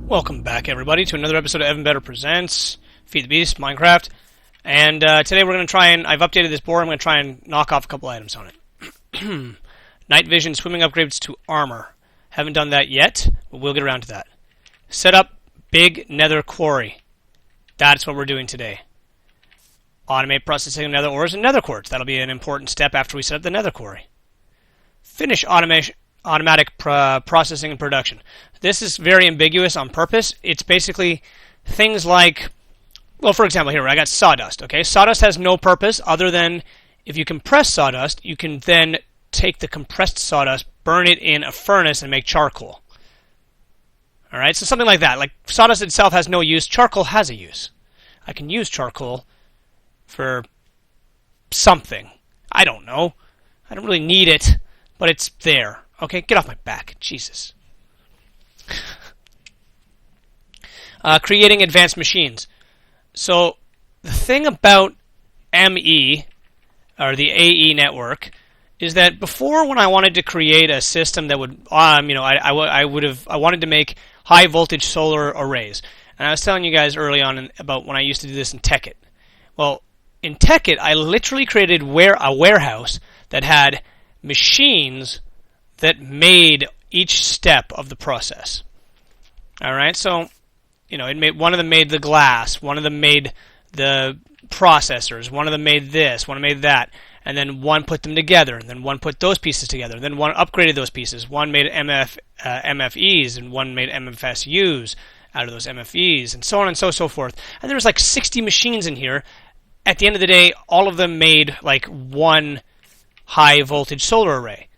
Welcome back, everybody, to another episode of Evan Better Presents Feed the Beast, Minecraft. And today we're going to try and... I've updated this board. I'm going to try and knock off a couple items on it. Night vision, swimming upgrades to armor. Haven't done that yet, but we'll get around to that. Set up big Nether Quarry. That's what we're doing today. Automate processing of nether ores and nether quartz. That'll be an important step after we set up the Nether Quarry. Finish automatic processing and production. This is very ambiguous on purpose. It's basically things like, well, for example, here I got sawdust. Okay, sawdust has no purpose other than if you compress sawdust, you can then take the compressed sawdust, burn it in a furnace, and make charcoal. All right, so something like that. Like sawdust itself has no use. Charcoal has a use. I can use charcoal for something. I don't know. I don't really need it, but it's there. Okay, get off my back. Jesus. Creating advanced machines. So the thing about ME, or the AE network, is that before, when I wanted to create a system that would, I wanted to make high voltage solar arrays. And I was telling you guys early on about when I used to do this in Tekkit. Well, in Tekkit, I literally created a warehouse that had machines that made each step of the process. All right, so one of them made the glass, one of them made the processors, one of them made this, one made that, and then one put them together, and then one put those pieces together, then one upgraded those pieces. One made MFEs, and one made MFSUs out of those MFEs, and so on and so forth. And there was like 60 machines in here. At the end of the day, all of them made like one high voltage solar array.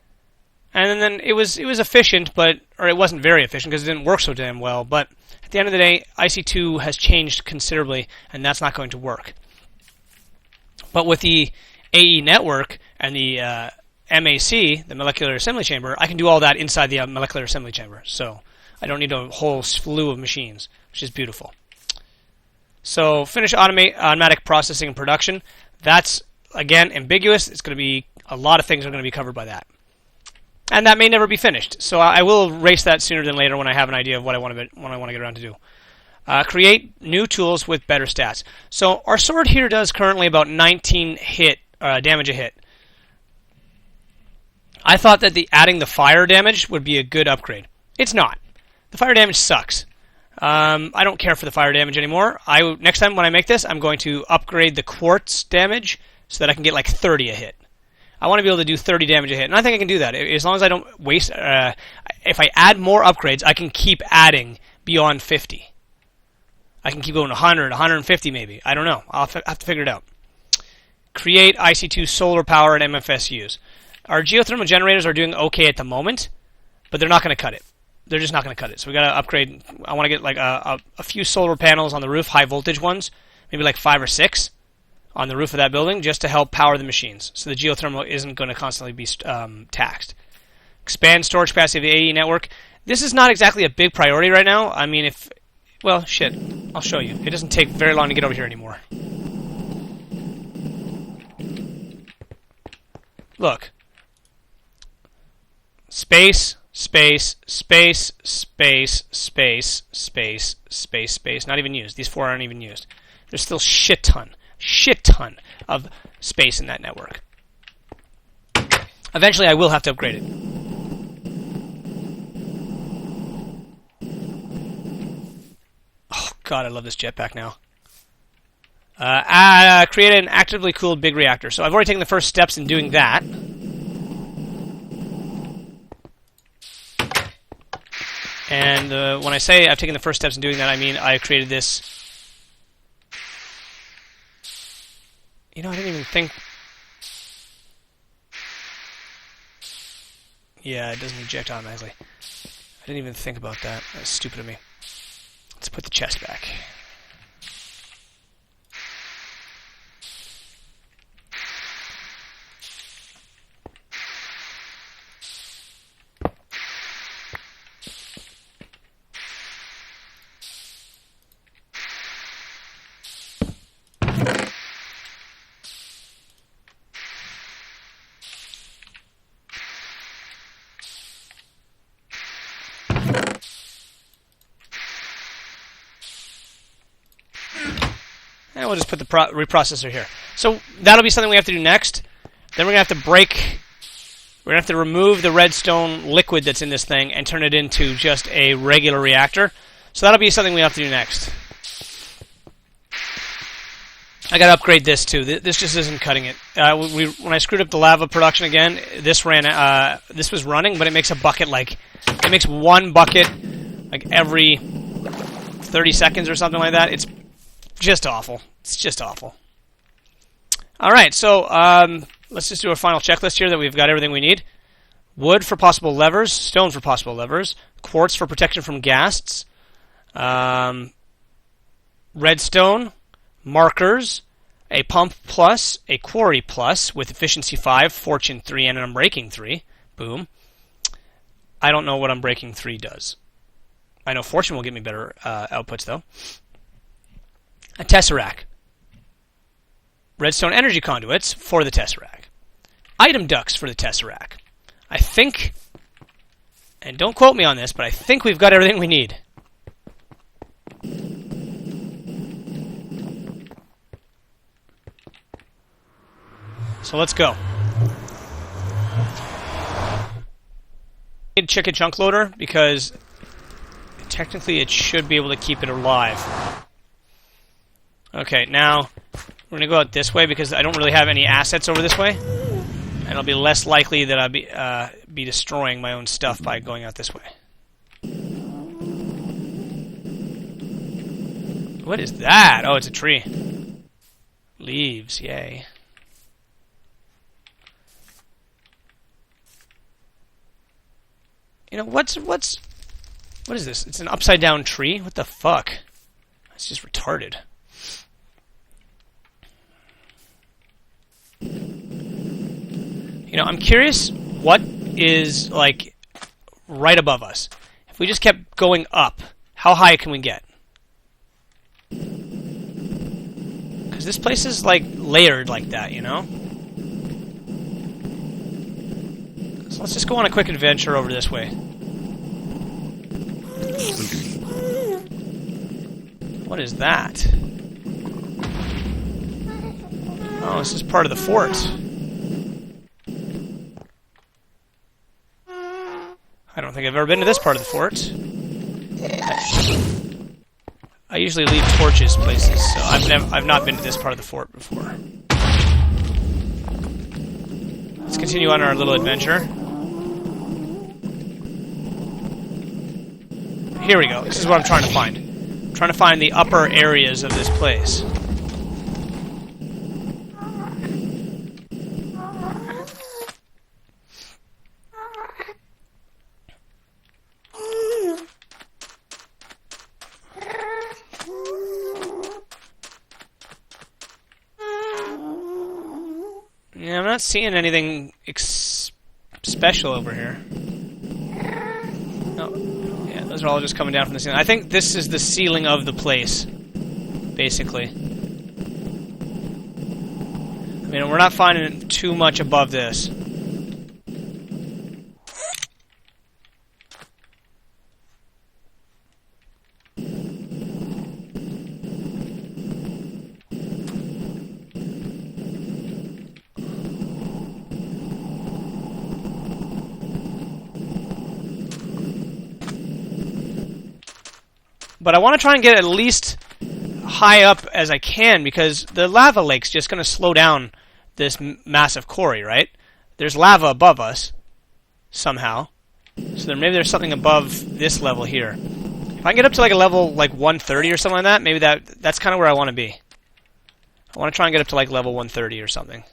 And then it was efficient, or it wasn't very efficient because it didn't work so damn well. But at the end of the day, IC2 has changed considerably, and that's not going to work. But with the AE network and the MAC, the molecular assembly chamber, I can do all that inside the molecular assembly chamber. So I don't need a whole slew of machines, which is beautiful. So finish automatic processing and production. That's, again, ambiguous. It's going to be a lot of things are going to be covered by that. And that may never be finished, so I will erase that sooner than later when I have an idea of what I want to get around to do. Create new tools with better stats. So our sword here does currently about 19 damage a hit. I thought that adding the fire damage would be a good upgrade. It's not. The fire damage sucks. I don't care for the fire damage anymore. Next time when I make this, I'm going to upgrade the quartz damage so that I can get like 30 a hit. I want to be able to do 30 damage a hit, and I think I can do that. As long as I don't waste... if I add more upgrades, I can keep adding beyond 50. I can keep going 100, 150 maybe. I don't know. I'll have to figure it out. Create IC2 solar power and MFSUs. Our geothermal generators are doing okay at the moment, but they're not going to cut it. They're just not going to cut it. So we got to upgrade. I want to get like a few solar panels on the roof, high voltage ones, maybe like 5 or 6. On the roof of that building, just to help power the machines, so the geothermal isn't going to constantly be taxed. Expand storage capacity of the AE network. This is not exactly a big priority right now. I mean, well, shit, I'll show you. It doesn't take very long to get over here anymore. Look. Space, space, space, space, space, space, space, space. Not even used. These 4 aren't even used. There's still shit ton of space in that network. Eventually I will have to upgrade it. Oh god, I love this jetpack now. Create an actively cooled big reactor. So I've already taken the first steps in doing that. And when I say I've taken the first steps in doing that, I mean I created this. I didn't even think... Yeah, it doesn't eject automatically. I didn't even think about that. That was stupid of me. Let's put the chest back. And we'll just put the reprocessor here. So that'll be something we have to do next. Then we're going to have to we're going to have to remove the redstone liquid that's in this thing and turn it into just a regular reactor. So that'll be something we have to do next. I got to upgrade this too. This just isn't cutting it. When I screwed up the lava production again, this was running, but it makes a bucket it makes one bucket like every 30 seconds or something like that. It's just awful. It's just awful. All right, so let's just do a final checklist here that we've got everything we need. Wood for possible levers, stone for possible levers, quartz for protection from ghasts, redstone, markers, a pump plus, a quarry plus with efficiency 5, fortune 3, and an unbreaking 3. Boom. I don't know what unbreaking 3 does. I know fortune will give me better outputs, though. A tesseract. Redstone energy conduits for the tesseract. Item ducts for the tesseract. I think, and don't quote me on this, but I think we've got everything we need. So let's go. Need a chicken chunk loader because technically it should be able to keep it alive. Okay, now we're going to go out this way because I don't really have any assets over this way. And it'll be less likely that I'll be destroying my own stuff by going out this way. What is that? Oh, it's a tree. Leaves, yay. You know, what is this? It's an upside down tree? What the fuck? It's just retarded. You know, I'm curious what is, like, right above us. If we just kept going up, how high can we get? Because this place is, like, layered like that, you know? So let's just go on a quick adventure over this way. What is that? Oh, this is part of the fort. I don't think I've ever been to this part of the fort. I usually leave torches places, so I've not been to this part of the fort before. Let's continue on our little adventure. Here we go. This is what I'm trying to find. I'm trying to find the upper areas of this place. Yeah, I'm not seeing anything special over here. No, yeah, those are all just coming down from the ceiling. I think this is the ceiling of the place, basically. I mean, we're not finding too much above this. But I want to try and get at least high up as I can because the lava lake's just going to slow down this massive quarry, right? There's lava above us somehow. So maybe there's something above this level here. If I can get up to like a level like 130 or something like that, maybe that's kind of where I want to be. I want to try and get up to like level 130 or something.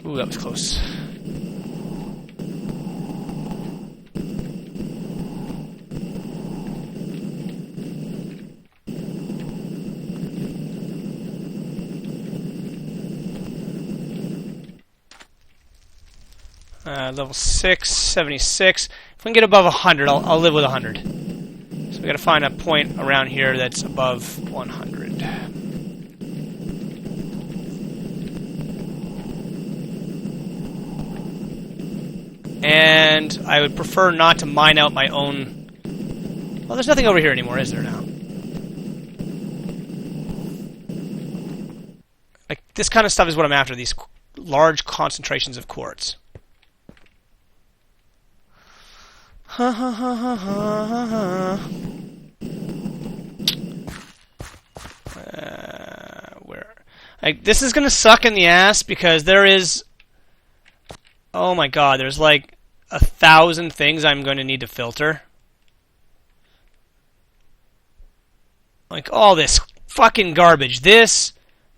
Ooh, that was close. Level 6, 76. If we can get above 100, I'll live with 100. So we got to find a point around here that's above 100. And I would prefer not to mine out my own... Well, there's nothing over here anymore, is there now? Like, this kind of stuff is what I'm after, these large concentrations of quartz. Ha ha ha ha ha ha ha. Where? Like, this is going to suck in the ass because there is... Oh my god, there's like 1,000 things I'm going to need to filter. Like all this fucking garbage. This.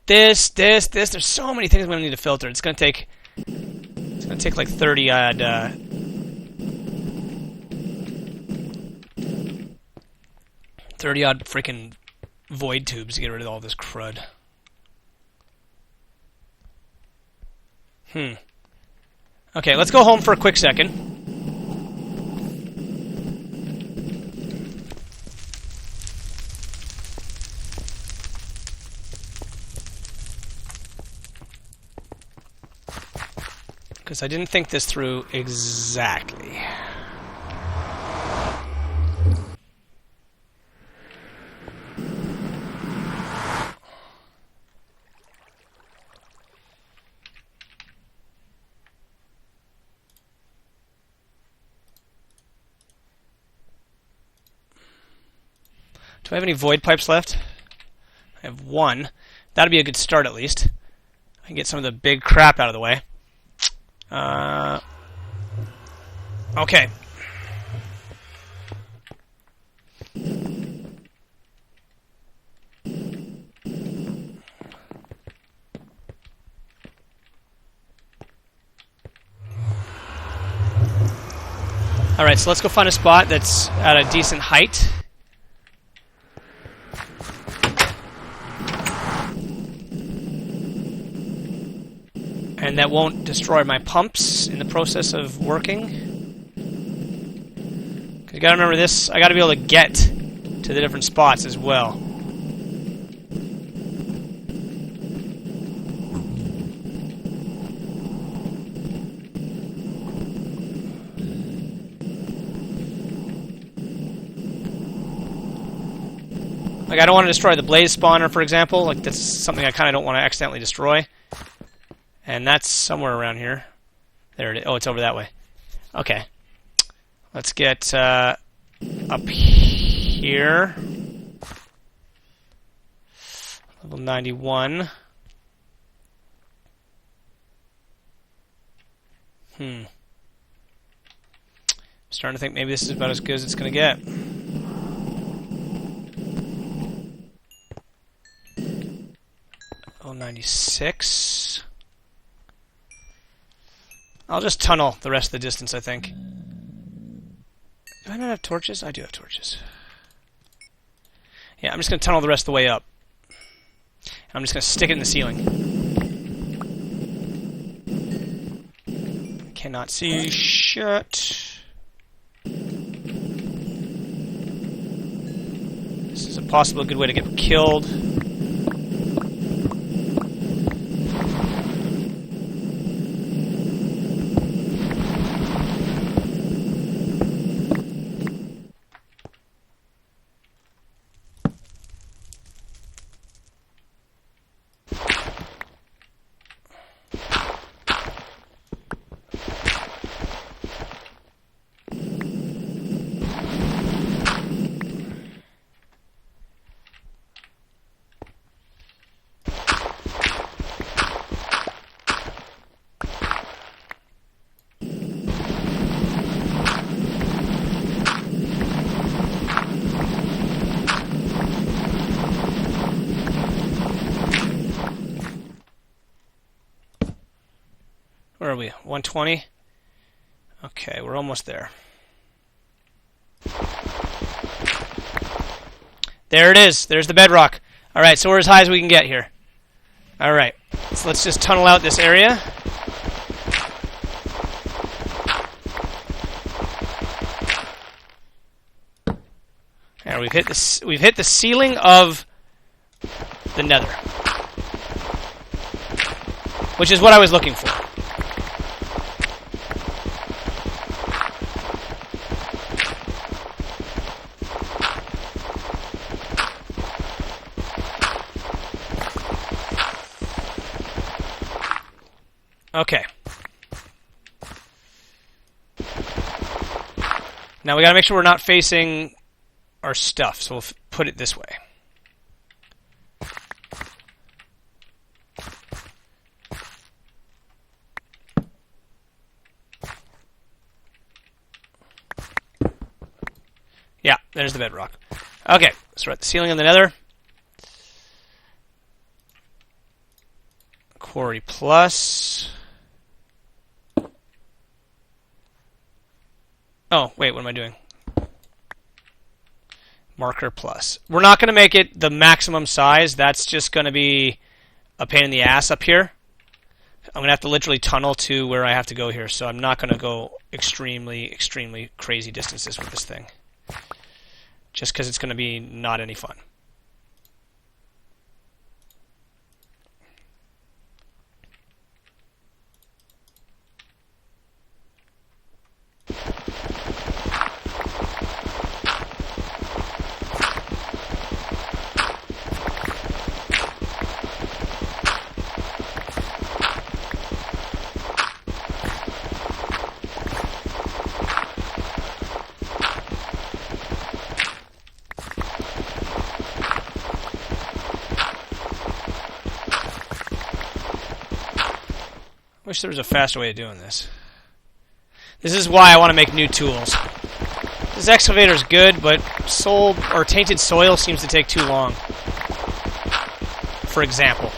There's so many things I'm going to need to filter. It's going to take like 30 odd 30 odd freaking void tubes to get rid of all this crud. Okay, let's go home for a quick second. Because I didn't think this through exactly. Do I have any void pipes left? I have one. That'd be a good start at least. I can get some of the big crap out of the way. Okay. Alright, so let's go find a spot that's at a decent height. And that won't destroy my pumps in the process of working. You gotta remember this, I gotta be able to get to the different spots as well. Like, I don't want to destroy the blaze spawner, for example. Like, that's something I kind of don't want to accidentally destroy. And that's somewhere around here. There it is. Oh, it's over that way. Okay. Let's get up here. Level 91. I'm starting to think maybe this is about as good as it's going to get. Level 96. I'll just tunnel the rest of the distance, I think. Do I not have torches? I do have torches. Yeah, I'm just going to tunnel the rest of the way up. I'm just going to stick it in the ceiling. Cannot see shit. This is a possible good way to get killed. Where are we? 120? Okay, we're almost there. There it is. There's the bedrock. Alright, so we're as high as we can get here. Alright, so let's just tunnel out this area. We've hit the ceiling of the Nether, which is what I was looking for. Okay. Now we gotta make sure we're not facing our stuff, so we'll put it this way. Yeah, there's the bedrock. Okay, so we're at the ceiling of the Nether. Quarry plus. Oh, wait, what am I doing? Marker plus. We're not going to make it the maximum size. That's just going to be a pain in the ass up here. I'm going to have to literally tunnel to where I have to go here, so I'm not going to go extremely, extremely crazy distances with this thing. Just because it's going to be not any fun. Wish there was a faster way of doing this. This is why I want to make new tools. This excavator is good, but tainted soil seems to take too long. For example.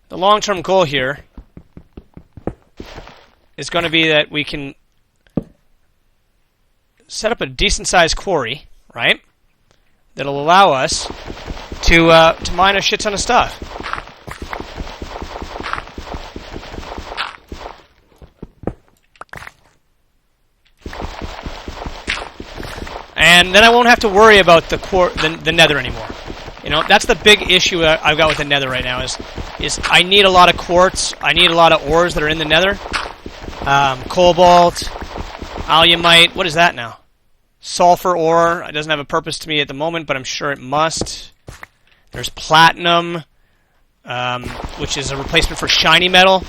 The long-term goal here is going to be that we can set up a decent-sized quarry, right? That'll allow us to mine a shit ton of stuff. And then I won't have to worry about the Nether anymore. You know, that's the big issue I've got with the Nether right now is I need a lot of quartz. I need a lot of ores that are in the Nether. Cobalt, alumite. What is that now? Sulfur ore. It doesn't have a purpose to me at the moment, but I'm sure it must. There's platinum, which is a replacement for shiny metal.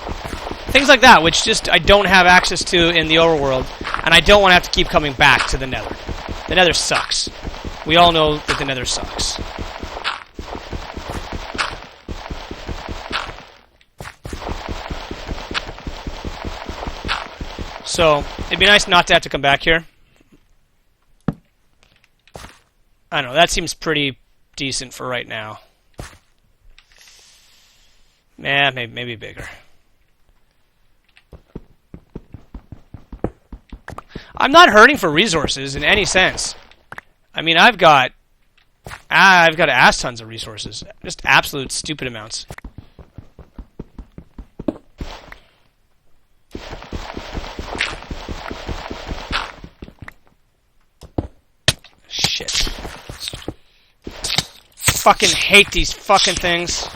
Things like that, which just I don't have access to in the overworld, and I don't want to have to keep coming back to the Nether. The Nether sucks. We all know that the Nether sucks. So, it'd be nice not to have to come back here. I don't know, that seems pretty decent for right now. Yeah, maybe bigger. I'm not hurting for resources in any sense. I mean, I've got ass tons of resources. Just absolute stupid amounts. Shit. Fucking hate these fucking things.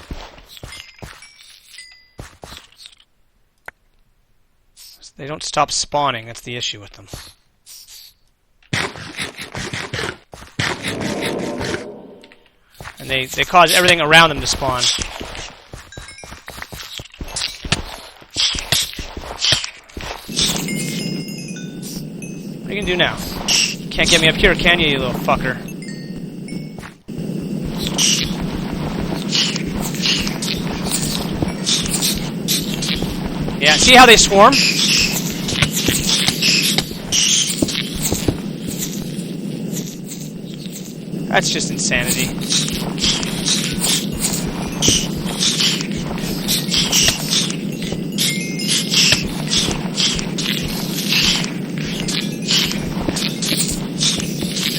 They don't stop spawning, that's the issue with them. And they cause everything around them to spawn. What are you gonna do now? Can't get me up here, can you, you little fucker? Yeah, see how they swarm? That's just insanity.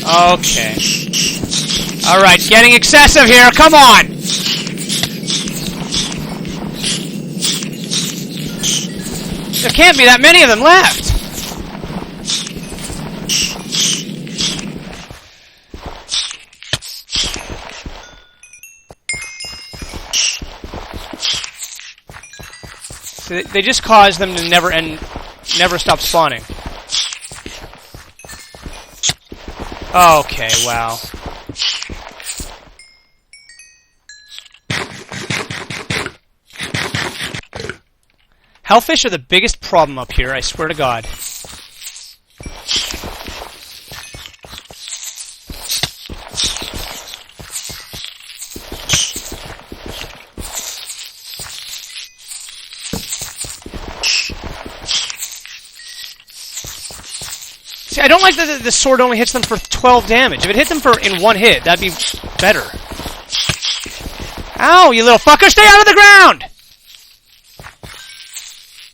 Okay. Alright, getting excessive here. Come on! There can't be that many of them left. So they just cause them to never stop spawning. Okay, wow. Hellfish are the biggest problem up here, I swear to God. See, I don't like that the sword only hits them for 12 damage. If it hit them in one hit, that'd be better. Ow, you little fucker! Stay out of the ground!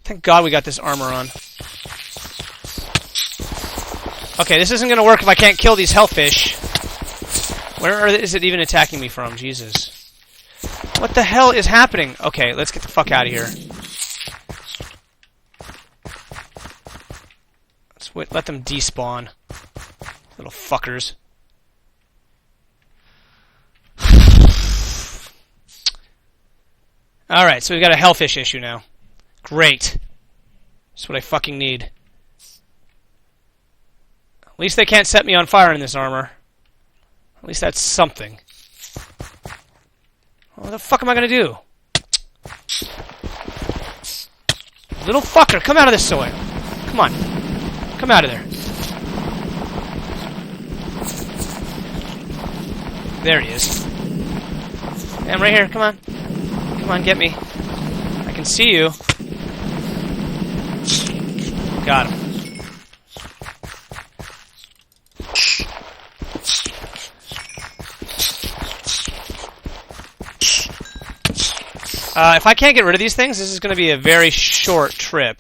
Thank God we got this armor on. Okay, this isn't going to work if I can't kill these hellfish. Where is it even attacking me from? Jesus. What the hell is happening? Okay, let's get the fuck out of here. Let them despawn. Little fuckers. Alright, so we've got a hellfish issue now. Great. That's what I fucking need. At least they can't set me on fire in this armor. At least that's something. What the fuck am I gonna do? Little fucker, come out of this soil. Come on. Come out of there. There he is. I'm right here. Come on. Come on, get me. I can see you. Got him. If I can't get rid of these things, this is going to be a very short trip.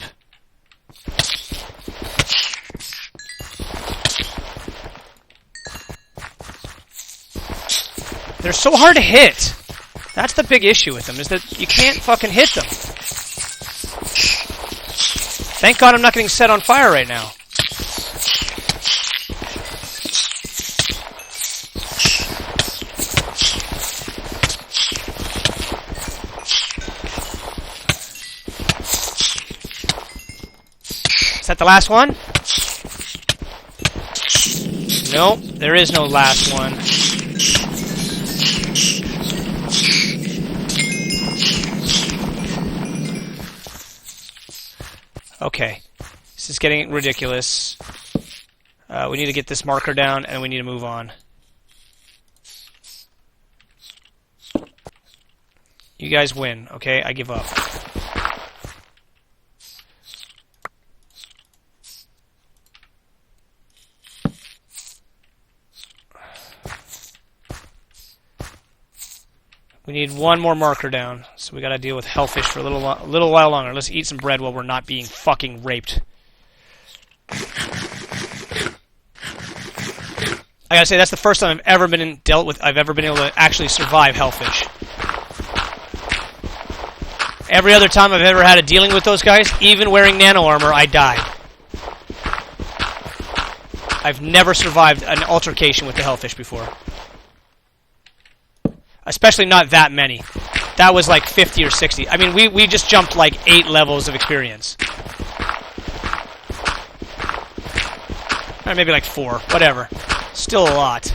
They're so hard to hit. That's the big issue with them, is that you can't fucking hit them. Thank God I'm not getting set on fire right now. Is that the last one? Nope, there is no last one. Okay, this is getting ridiculous. We need to get this marker down, and we need to move on. You guys win, okay? I give up. We need one more marker down, so we gotta deal with hellfish for a little while longer. Let's eat some bread while we're not being fucking raped. I gotta say, that's the first time I've ever been able to actually survive hellfish. Every other time I've ever had a dealing with those guys, even wearing nano armor, I died. I've never survived an altercation with the hellfish before. Especially not that many. That was like 50 or 60. I mean, we just jumped like 8 levels of experience. Or maybe like 4. Whatever. Still a lot.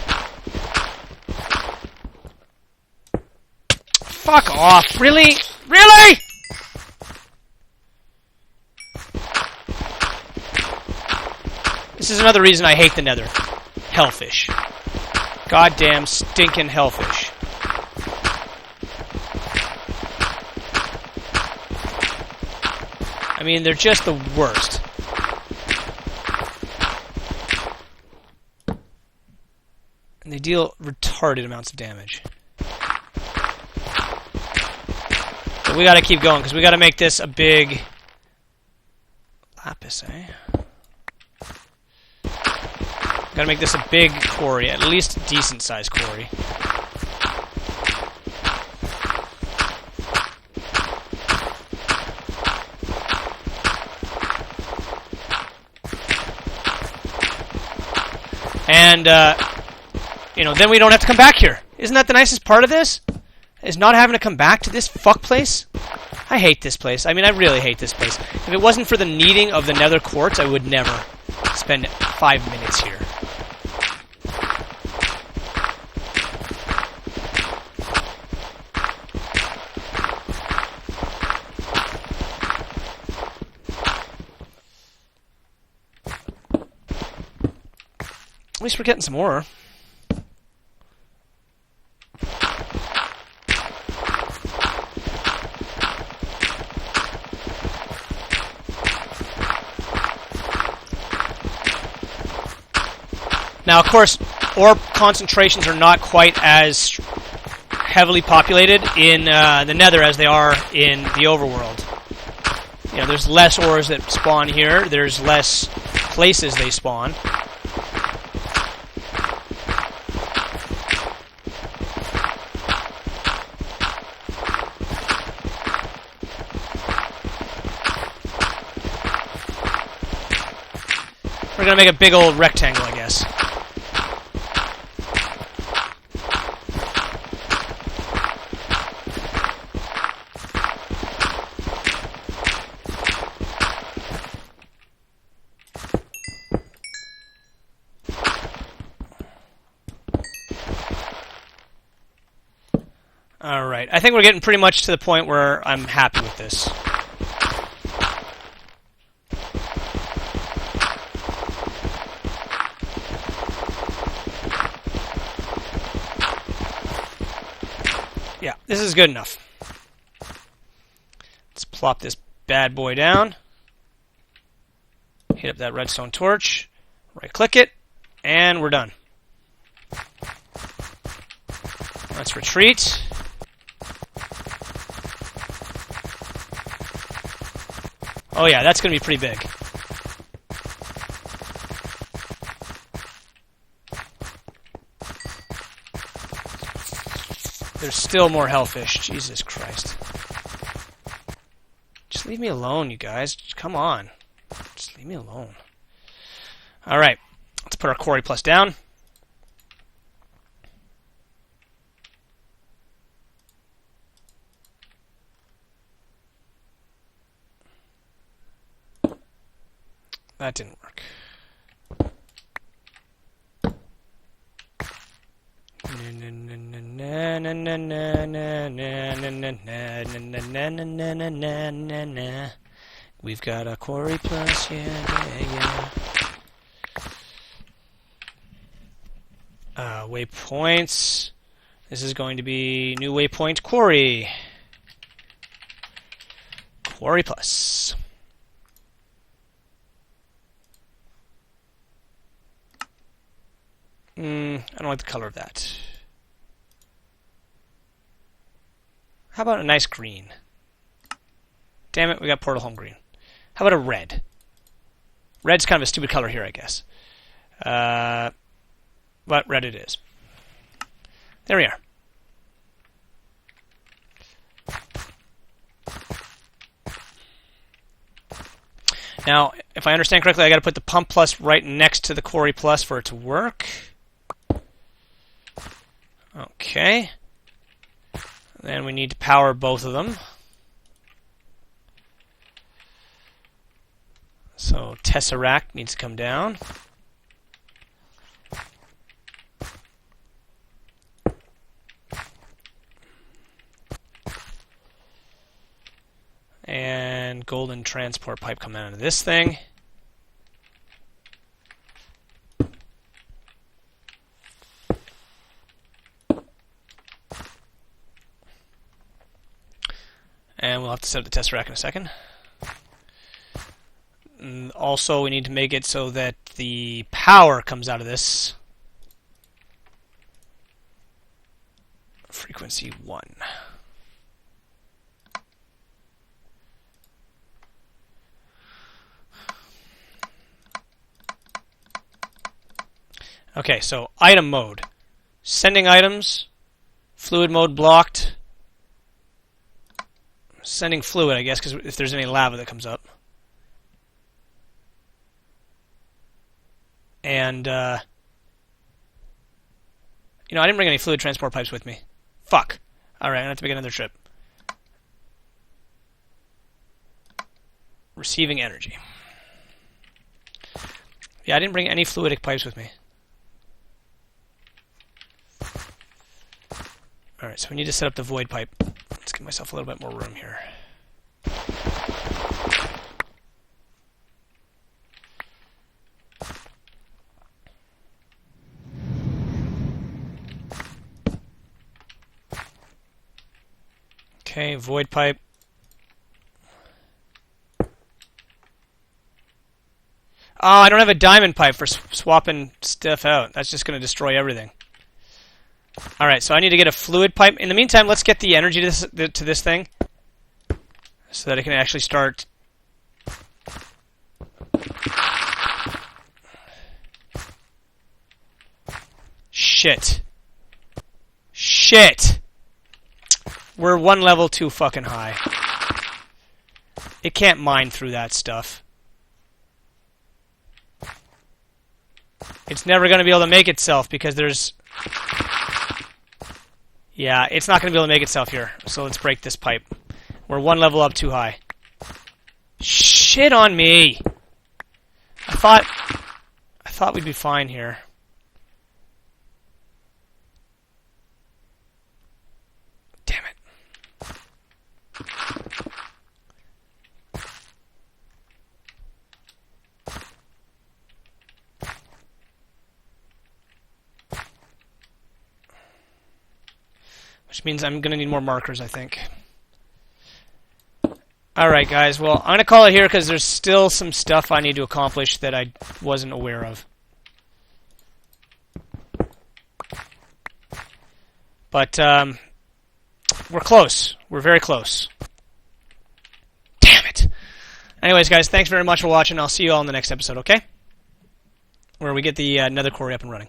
Fuck off. Really? Really? This is another reason I hate the Nether. Hellfish. Goddamn stinking hellfish. I mean, they're just the worst. And they deal retarded amounts of damage. But we gotta keep going, because we gotta make this a big... lapis, eh? Gotta make this a big quarry, at least a decent sized quarry. And, you know, then we don't have to come back here. Isn't that the nicest part of this? Is not having to come back to this fuck place? I hate this place. I mean, I really hate this place. If it wasn't for the needing of the nether quartz, I would never spend 5 minutes here. At least we're getting some ore. Now, of course, ore concentrations are not quite as heavily populated in the Nether as they are in the overworld. You know, there's less ores that spawn here. There's less places they spawn. We're gonna make a big old rectangle, I guess. Alright, I think we're getting pretty much to the point where I'm happy with this. Yeah, this is good enough. Let's plop this bad boy down. Hit up that redstone torch. Right-click it. And we're done. Let's retreat. Oh yeah, that's going to be pretty big. There's still more hellfish. Jesus Christ. Just leave me alone, you guys. Come on. Just leave me alone. Alright. Let's put our quarry plus down. That didn't work. We've got a quarry plus, yeah. Waypoints. This is going to be new waypoint quarry. Quarry plus. I don't like the color of that. How about a nice green? Damn it, we got Portal Home green. How about a red? Red's kind of a stupid color here, I guess. But red it is. There we are. Now, if I understand correctly, I got to put the pump plus right next to the quarry plus for it to work. Okay. Then we need to power both of them. So Tesseract needs to come down. And golden transport pipe coming out of this thing. And we'll have to set up the Tesseract in a second. And also, we need to make it so that the power comes out of this. Frequency 1. Okay, so item mode. Sending items. Fluid mode blocked. Sending fluid, I guess, because if there's any lava that comes up. And, I didn't bring any fluid transport pipes with me. Fuck. Alright, I'm gonna have to make another trip. Receiving energy. Yeah, I didn't bring any fluidic pipes with me. Alright, so we need to set up the void pipe. Let's give myself a little bit more room here. Okay, void pipe. Oh, I don't have a diamond pipe for swapping stuff out. That's just going to destroy everything. Alright, so I need to get a fluid pipe. In the meantime, let's get the energy to this thing so that it can actually start. Shit. Shit! We're one level too fucking high. It can't mine through that stuff. It's never going to be able to make itself because there's... Yeah, it's not going to be able to make itself here. So let's break this pipe. We're one level up too high. Shit on me! I thought we'd be fine here. Damn it. Which means I'm going to need more markers, I think. Alright, guys. Well, I'm going to call it here because there's still some stuff I need to accomplish that I wasn't aware of. But, we're close. We're very close. Damn it! Anyways, guys, thanks very much for watching. I'll see you all in the next episode, okay? Where we get the Nether Quarry up and running.